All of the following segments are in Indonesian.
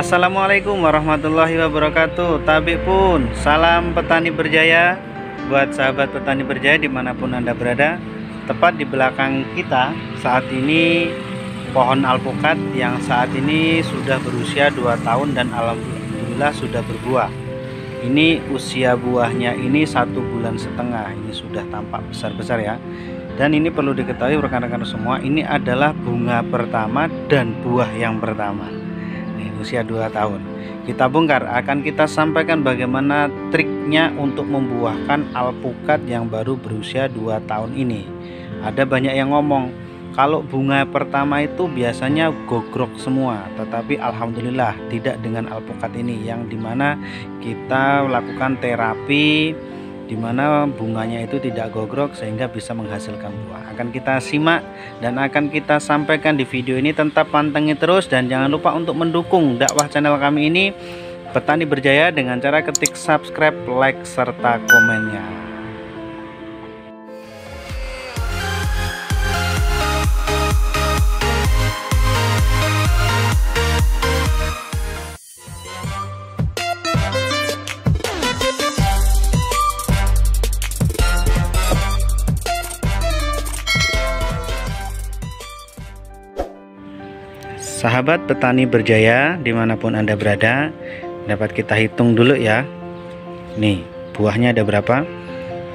Assalamualaikum warahmatullahi wabarakatuh. Tabik pun salam petani berjaya buat sahabat petani berjaya dimanapun Anda berada. Tepat di belakang kita saat ini pohon alpukat yang saat ini sudah berusia 2 tahun dan alhamdulillah sudah berbuah. Ini usia buahnya ini 1,5 bulan. Ini sudah tampak besar-besar ya. Dan ini perlu diketahui rekan-rekan semua, ini adalah bunga pertama dan buah yang pertama. Usia 2 tahun. Kita bongkar, akan kita sampaikan bagaimana triknya untuk membuahkan alpukat yang baru berusia 2 tahun ini. Ada banyak yang ngomong kalau bunga pertama itu biasanya gogrok semua, tetapi alhamdulillah tidak dengan alpukat ini, yang dimana kita lakukan terapi dimana bunganya itu tidak gogrok sehingga bisa menghasilkan buah. Akan kita simak dan akan kita sampaikan di video ini. Tetap pantengin terus dan jangan lupa untuk mendukung dakwah channel kami ini Petani Berjaya dengan cara ketik subscribe, like, serta komennya. Sahabat petani berjaya dimanapun Anda berada, dapat kita hitung dulu ya. Nih buahnya ada berapa?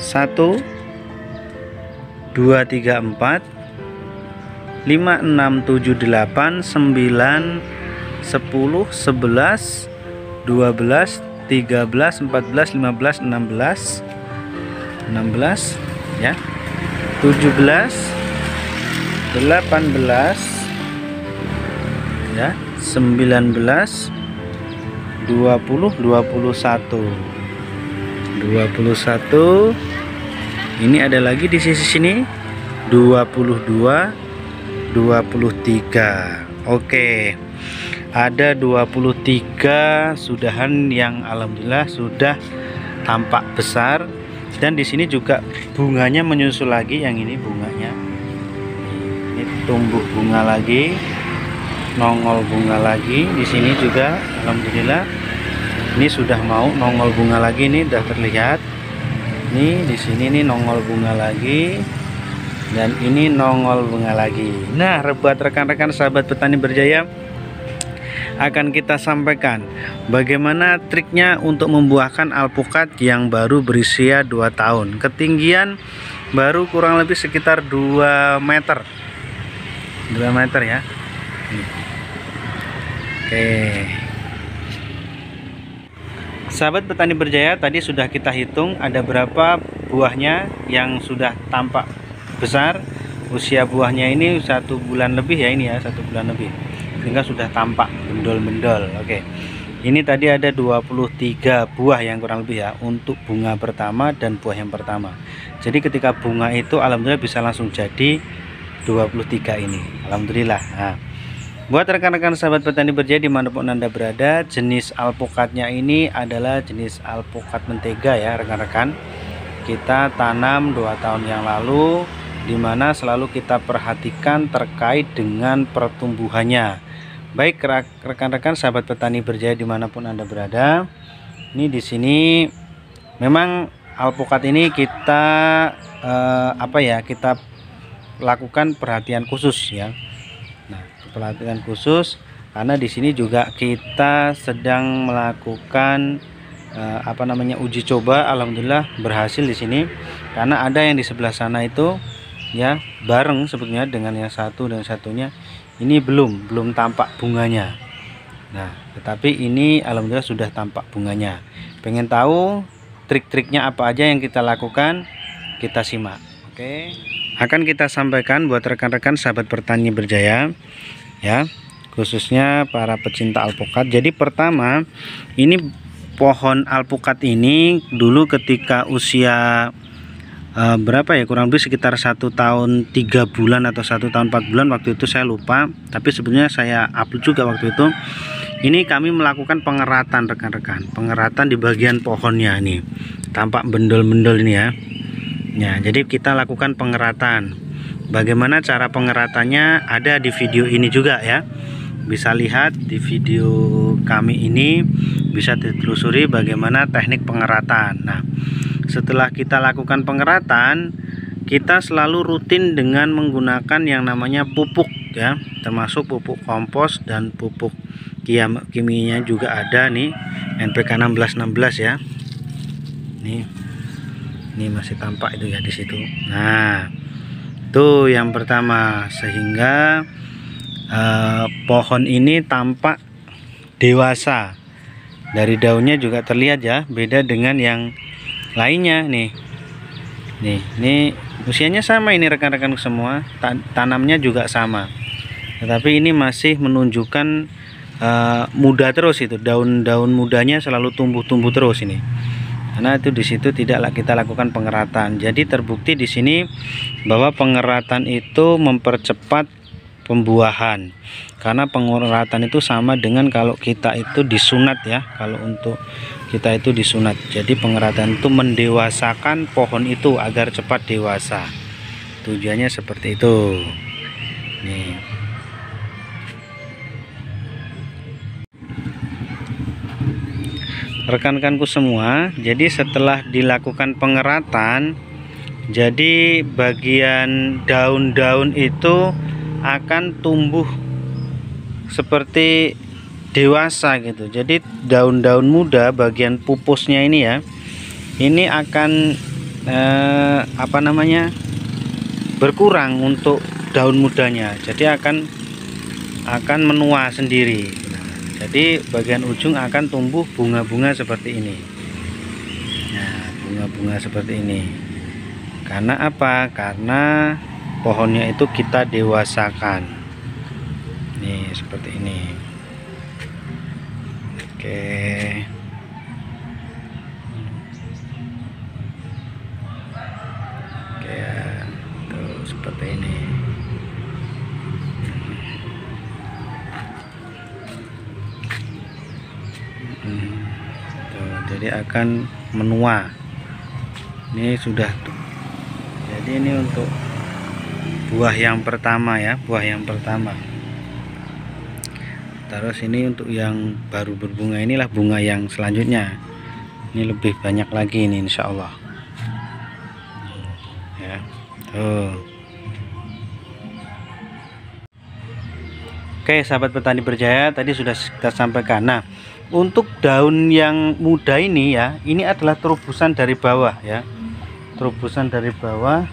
1 2 3 4 5 6 7 8 9 10 11 12 13 14 15 16 ya, 17 18 ya, 19 20 21 ini ada lagi di sisi sini 22 23. Oke, ada 23 sudahan yang alhamdulillah sudah tampak besar, dan di sini juga bunganya menyusul lagi. Yang ini bunganya ini tumbuh bunga lagi, nongol bunga lagi. Di sini juga alhamdulillah ini sudah mau nongol bunga lagi, ini udah terlihat nih. Di sini nih nongol bunga lagi dan ini nongol bunga lagi. Nah, buat rekan-rekan sahabat petani berjaya, akan kita sampaikan bagaimana triknya untuk membuahkan alpukat yang baru berusia 2 tahun. Ketinggian baru kurang lebih sekitar 2 meter ya. Oke, sahabat petani berjaya, tadi sudah kita hitung ada berapa buahnya yang sudah tampak besar. Usia buahnya ini 1 bulan lebih ya, ini ya 1 bulan lebih, sehingga sudah tampak mendol-mendol. Oke, ini tadi ada 23 buah yang kurang lebih ya untuk bunga pertama dan buah yang pertama. Jadi ketika bunga itu alhamdulillah bisa langsung jadi 23 ini, alhamdulillah. Nah, buat rekan-rekan sahabat petani berjaya dimanapun Anda berada, jenis alpukatnya ini adalah jenis alpukat mentega ya rekan-rekan. Kita tanam 2 tahun yang lalu, dimana selalu kita perhatikan terkait dengan pertumbuhannya. Baik rekan-rekan sahabat petani berjaya dimanapun Anda berada, ini di sini memang alpukat ini kita kita lakukan perhatian khusus ya. Nah, perhatian khusus karena di sini juga kita sedang melakukan uji coba. Alhamdulillah berhasil di sini, karena ada yang di sebelah sana itu ya bareng sebetulnya dengan yang satu dan satunya ini belum tampak bunganya. Nah, tetapi ini alhamdulillah sudah tampak bunganya. Pengen tahu trik-triknya apa aja yang kita lakukan? Kita simak. Oke, akan kita sampaikan buat rekan-rekan sahabat petani berjaya ya, khususnya para pecinta alpukat. Jadi pertama, ini pohon alpukat ini dulu ketika usia berapa ya, kurang lebih sekitar 1 tahun 3 bulan atau 1 tahun 4 bulan, waktu itu saya lupa, tapi sebenarnya saya upload juga waktu itu. Ini kami melakukan pengeratan rekan-rekan, pengeratan di bagian pohonnya nih, tampak bendol-bendol ini ya. Ya, jadi kita lakukan pengeratan. Bagaimana cara pengeratannya ada di video ini juga ya. bisa lihat di video kami ini, bisa ditelusuri bagaimana teknik pengeratan. Nah, setelah kita lakukan pengeratan, kita selalu rutin dengan menggunakan yang namanya pupuk ya, termasuk pupuk kompos dan pupuk kimianya juga ada nih, NPK 1616 ya. Ini masih tampak itu ya di situ. Nah, itu yang pertama, sehingga pohon ini tampak dewasa. Dari daunnya juga terlihat ya, beda dengan yang lainnya nih. Ini usianya sama ini rekan-rekan semua, tanamnya juga sama. Tetapi ini masih menunjukkan muda terus, itu daun-daun mudanya selalu tumbuh terus ini. Karena itu di situ tidak kita lakukan pengeratan. Jadi terbukti di sini bahwa pengeratan itu mempercepat pembuahan. Karena pengeratan itu sama dengan kalau kita itu disunat ya. Kalau untuk kita itu disunat. Jadi pengeratan itu mendewasakan pohon itu agar cepat dewasa. Tujuannya seperti itu. Nih. Rekan-rekanku semua, jadi setelah dilakukan pengeratan, jadi bagian daun-daun itu akan tumbuh seperti dewasa gitu. Jadi daun-daun muda bagian pupusnya ini ya, ini akan berkurang untuk daun mudanya. Jadi akan menua sendiri. Jadi bagian ujung akan tumbuh bunga-bunga seperti ini. Nah, bunga-bunga seperti ini. Karena apa? Karena pohonnya itu kita dewasakan. Nih, seperti ini. Oke. Oke ya. Tuh, seperti ini. Jadi akan menua. Ini sudah tuh. Jadi ini untuk buah yang pertama ya, buah yang pertama. Terus ini untuk yang baru berbunga, inilah bunga yang selanjutnya. Ini lebih banyak lagi ini insya Allah. Ya, tuh. Oke, sahabat petani berjaya, tadi sudah kita sampaikan. Nah, untuk daun yang muda ini ya, ini adalah terobosan dari bawah ya, terobosan dari bawah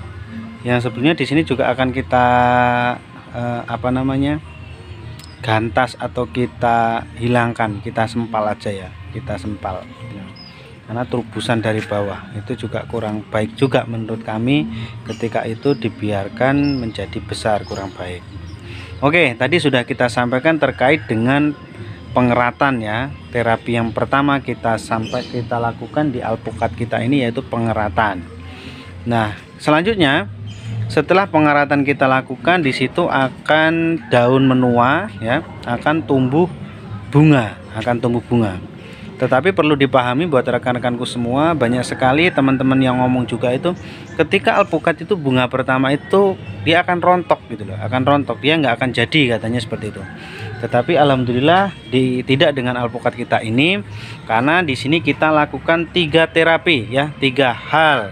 yang sebetulnya di sini juga akan kita gantas atau kita hilangkan, kita sempal aja ya, kita sempal karena terobosan dari bawah itu juga kurang baik juga menurut kami, ketika itu dibiarkan menjadi besar kurang baik. Oke, tadi sudah kita sampaikan terkait dengan pengeratan ya. Terapi yang pertama kita lakukan di alpukat kita ini yaitu pengeratan. Nah, selanjutnya setelah pengeratan kita lakukan, di situ akan daun menua ya, akan tumbuh bunga, Tetapi perlu dipahami buat rekan-rekanku semua, banyak sekali teman-teman yang ngomong juga itu, ketika alpukat itu bunga pertama itu dia akan rontok gitu loh, dia nggak akan jadi katanya seperti itu. Tetapi alhamdulillah tidak dengan alpukat kita ini, karena di sini kita lakukan 3 terapi ya, 3 hal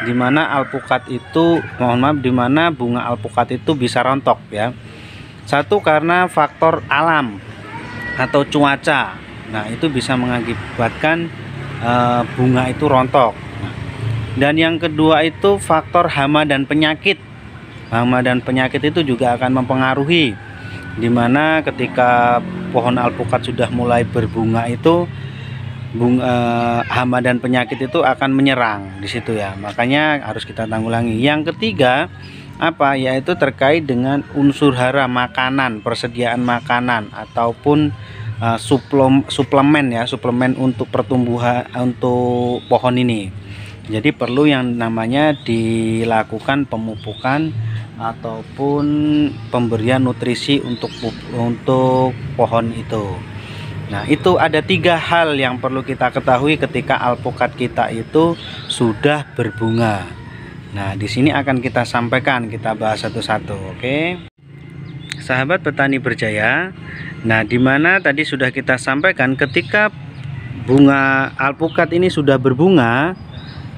dimana alpukat itu, dimana bunga alpukat itu bisa rontok ya. Satu, karena faktor alam atau cuaca. Nah, itu bisa mengakibatkan bunga itu rontok. Nah, dan yang kedua itu faktor hama dan penyakit. Hama dan penyakit itu juga akan mempengaruhi, dimana ketika pohon alpukat sudah mulai berbunga itu hama dan penyakit itu akan menyerang di situ ya. Makanya harus kita tanggulangi. Yang ketiga yaitu terkait dengan unsur hara makanan, persediaan makanan ataupun suplemen untuk pertumbuhan untuk pohon ini. Jadi perlu yang namanya dilakukan pemupukan ataupun pemberian nutrisi untuk pohon itu. Nah, itu ada 3 hal yang perlu kita ketahui ketika alpukat kita itu sudah berbunga. Nah, di sini akan kita sampaikan, kita bahas satu-satu, oke? sahabat petani berjaya. Nah, dimana tadi sudah kita sampaikan ketika bunga alpukat ini sudah berbunga,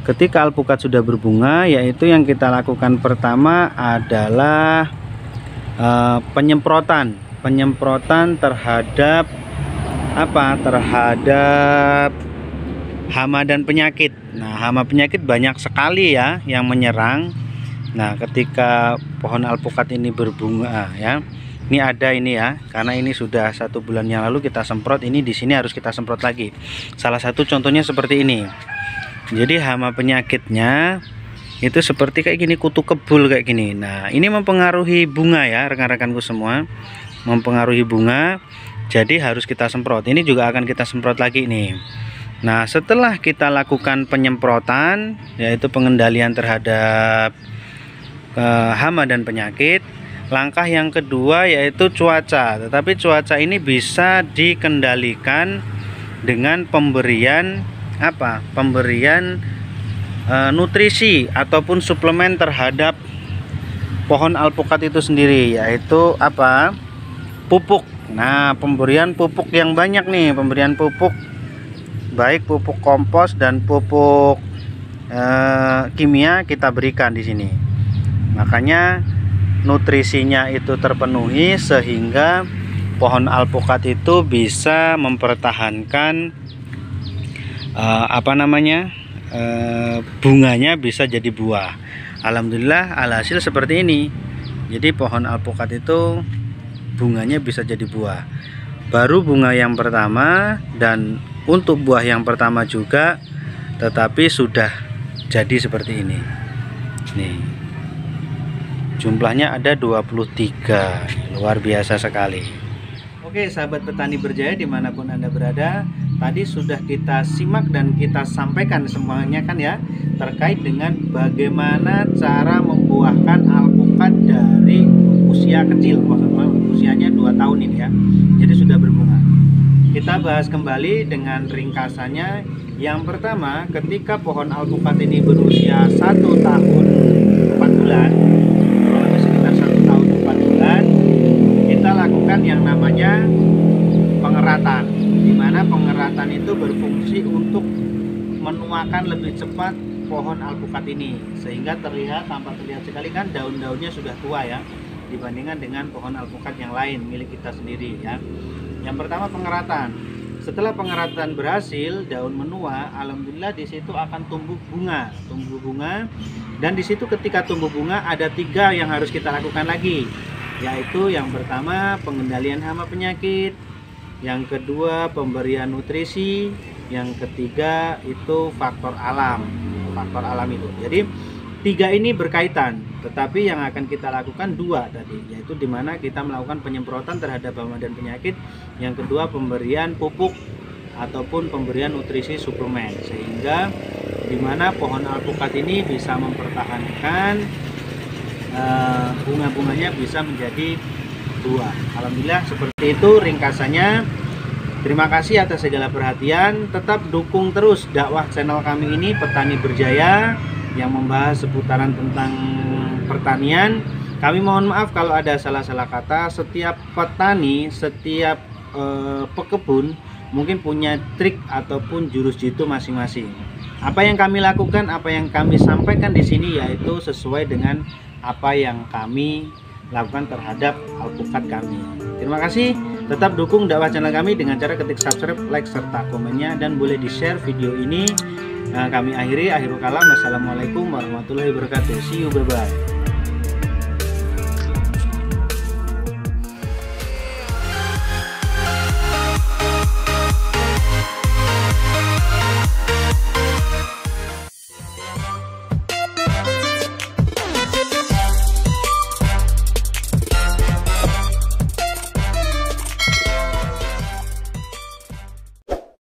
ketika alpukat sudah berbunga, yaitu yang kita lakukan pertama adalah penyemprotan terhadap terhadap hama dan penyakit. Nah, hama penyakit banyak sekali ya yang menyerang. Nah, ketika pohon alpukat ini berbunga ya, ini ada ini ya, karena ini sudah 1 bulan yang lalu kita semprot, ini di sini harus kita semprot lagi. Salah satu contohnya seperti ini. Jadi hama penyakitnya itu seperti kayak gini, kutu kebul kayak gini. Nah, ini mempengaruhi bunga ya rekan-rekanku semua, mempengaruhi bunga. Jadi harus kita semprot. Ini juga akan kita semprot lagi nih. Nah, setelah kita lakukan penyemprotan, yaitu pengendalian terhadap hama dan penyakit, langkah yang kedua yaitu cuaca. Tetapi cuaca ini bisa dikendalikan dengan pemberian pemberian nutrisi ataupun suplemen terhadap pohon alpukat itu sendiri, yaitu pupuk. Nah, pemberian pupuk yang banyak nih, pemberian pupuk baik pupuk kompos dan pupuk kimia kita berikan di sini. Makanya nutrisinya itu terpenuhi sehingga pohon alpukat itu bisa mempertahankan bunganya bisa jadi buah. Alhamdulillah alhasil seperti ini. Jadi pohon alpukat itu bunganya bisa jadi buah. Baru bunga yang pertama dan untuk buah yang pertama juga, tetapi sudah jadi seperti ini. Nih, jumlahnya ada 23, luar biasa sekali. Oke sahabat petani berjaya dimanapun Anda berada, tadi sudah kita simak dan kita sampaikan semuanya kan ya, terkait dengan bagaimana cara membuahkan alpukat dari usia kecil, maksudnya usianya 2 tahun ini ya, jadi sudah berbunga. Kita bahas kembali dengan ringkasannya. Yang pertama, ketika pohon alpukat ini berusia 1 tahun 4 bulan, sekitar 1 tahun 4 bulan, kita lakukan yang namanya pengeratan, di mana pengeratan itu berfungsi untuk menuakan lebih cepat pohon alpukat ini, sehingga tampak terlihat sekali kan daun-daunnya sudah tua ya, dibandingkan dengan pohon alpukat yang lain milik kita sendiri ya. Yang pertama pengeratan. Setelah pengeratan berhasil, daun menua, alhamdulillah di situ akan tumbuh bunga, dan di situ ketika tumbuh bunga ada 3 yang harus kita lakukan lagi, yaitu yang pertama pengendalian hama penyakit, yang kedua pemberian nutrisi, yang ketiga itu faktor alam itu. Jadi 3 ini berkaitan, tetapi yang akan kita lakukan 2 tadi, yaitu dimana kita melakukan penyemprotan terhadap hama dan penyakit, yang kedua pemberian pupuk ataupun pemberian nutrisi suplemen, sehingga dimana pohon alpukat ini bisa mempertahankan bunga-bunganya bisa menjadi buah. Alhamdulillah seperti itu ringkasannya. Terima kasih atas segala perhatian. Tetap dukung terus dakwah channel kami ini, Petani Berjaya, yang membahas seputaran tentang pertanian. Kami mohon maaf kalau ada salah-salah kata. Setiap petani, setiap pekebun mungkin punya trik ataupun jurus jitu masing-masing. Apa yang kami lakukan, apa yang kami sampaikan di sini yaitu sesuai dengan apa yang kami lakukan terhadap alpukat kami. Terima kasih. Tetap dukung dakwah channel kami dengan cara ketik subscribe, like serta komennya, dan boleh di-share video ini. Kami akhirul kalam. Wassalamualaikum warahmatullahi wabarakatuh. See you, bye bye.